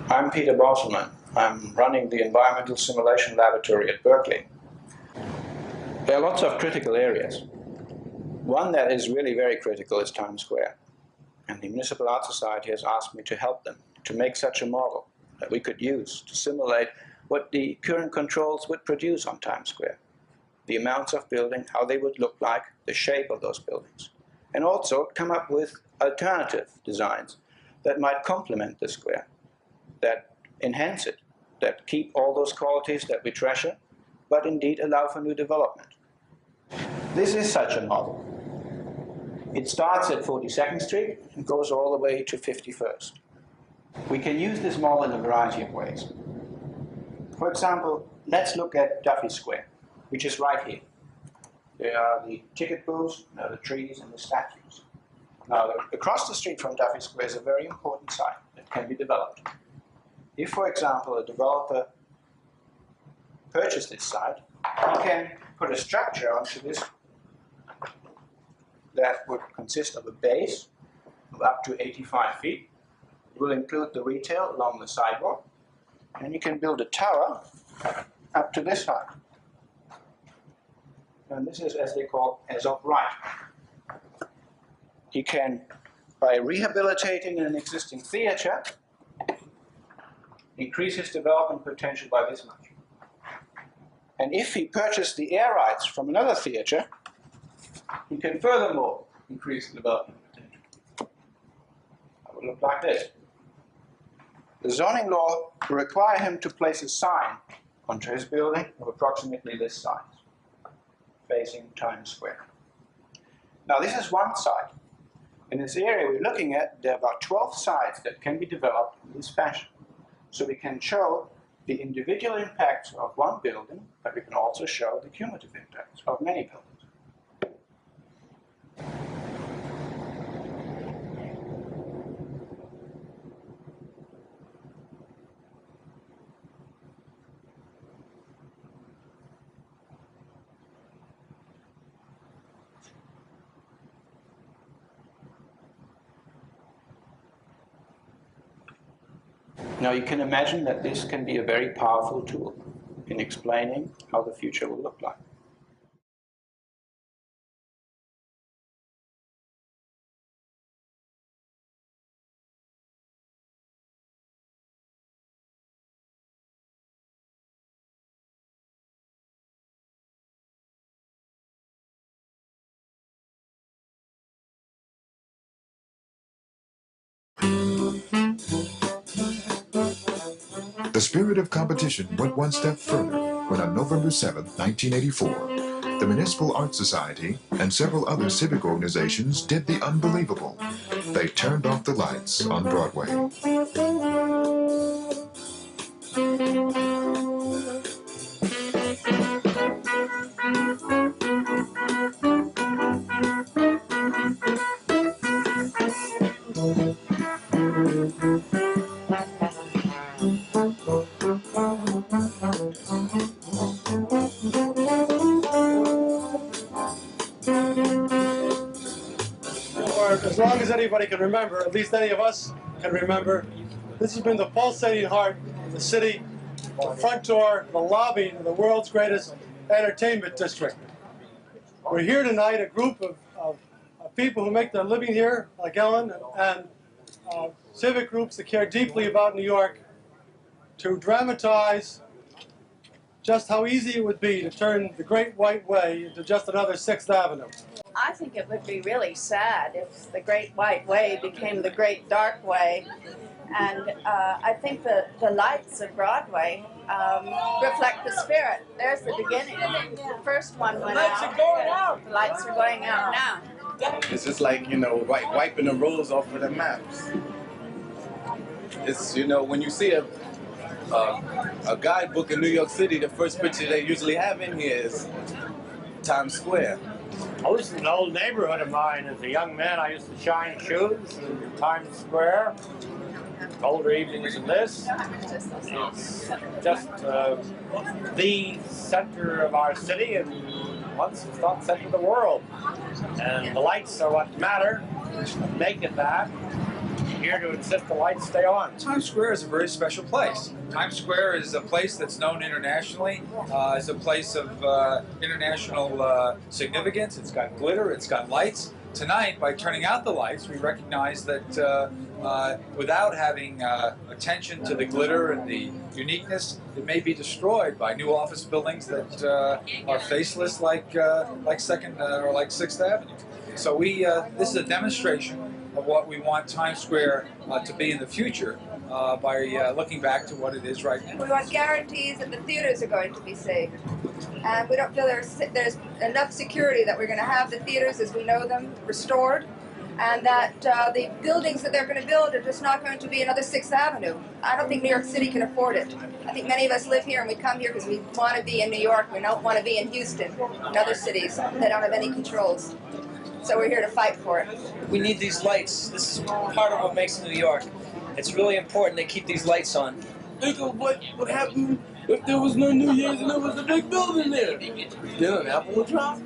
I'm Peter Bosselmann. I'm running the Environmental Simulation Laboratory at Berkeley. There are lots of critical areas. One that is really very critical is Times Square. And the Municipal Arts Society has asked me to help them to make such a model that we could use to simulate what the current controls would produce on Times Square. The amounts of building, how they would look like, the shape of those buildings. And also come up with alternative designs that might complement the square, that enhance it, that keep all those qualities that we treasure, but indeed allow for new development. This is such a model. It starts at 42nd Street and goes all the way to 51st. We can use this model in a variety of ways. For example, let's look at Duffy Square, which is right here. There are the ticket booths, there are the trees and the statues. Now, across the street from Duffy Square is a very important site that can be developed. If, for example, a developer purchased this site, he can put a structure onto this that would consist of a base of up to 85 feet. It will include the retail along the sidewalk, and you can build a tower up to this height. And this is, as they call, as of right. He can, by rehabilitating an existing theater, increase his development potential by this much. And if he purchased the air rights from another theater, he can furthermore increase the development potential. It would look like this. The zoning law will require him to place a sign onto his building of approximately this size, facing Times Square. Now, this is one site. In this area we're looking at, there are about 12 sites that can be developed in this fashion. So we can show the individual impacts of one building, but we can also show the cumulative impacts of many buildings. Now you can imagine that this can be a very powerful tool in explaining how the future will look like. The spirit of competition went one step further when on November 7, 1984, the Municipal Arts Society and several other civic organizations did the unbelievable. They turned off the lights on Broadway. As long as anybody can remember, at least any of us can remember, this has been the pulsating heart of the city, the front door, the lobby of the world's greatest entertainment district. We're here tonight, a group of people who make their living here, like Ellen, and civic groups that care deeply about New York, to dramatize just how easy it would be to turn the Great White Way into just another 6th Avenue. I think it would be really sad if the Great White Way became the Great Dark Way. And I think the lights of Broadway reflect the spirit. There's the beginning. The first one went out. The lights are going out. The lights are going out now. It's just like, you know, wiping the roads off of the maps. It's, you know, when you see a guidebook in New York City, the first picture they usually have in here is Times Square. Oh, this is an old neighborhood of mine. As a young man, I used to shine shoes in Times Square. Colder evenings than this. It's just the center of our city, and once it's not the center of the world. And the lights are what matter, make it that. here to insist the lights stay on. Times Square is a very special place. Times Square is a place that's known internationally, as a place of international significance. It's got glitter, it's got lights. Tonight, by turning out the lights, we recognize that without having attention to the glitter and the uniqueness, it may be destroyed by new office buildings that are faceless, like Second or like 6th Avenue. So this is a demonstration of what we want Times Square to be in the future by looking back to what it is right now. We want guarantees that the theaters are going to be safe. And we don't feel there's enough security that we're going to have the theaters as we know them restored, and that the buildings that they're going to build are just not going to be another 6th Avenue. I don't think New York City can afford it. I think many of us live here and we come here because we want to be in New York. We don't want to be in Houston and other cities that don't have any controls. So we're here to fight for it. We need these lights. This is part of what makes New York. It's really important they keep these lights on. Think of what would happen if there was no New Year's and there was a big building there. Then an apple would drop.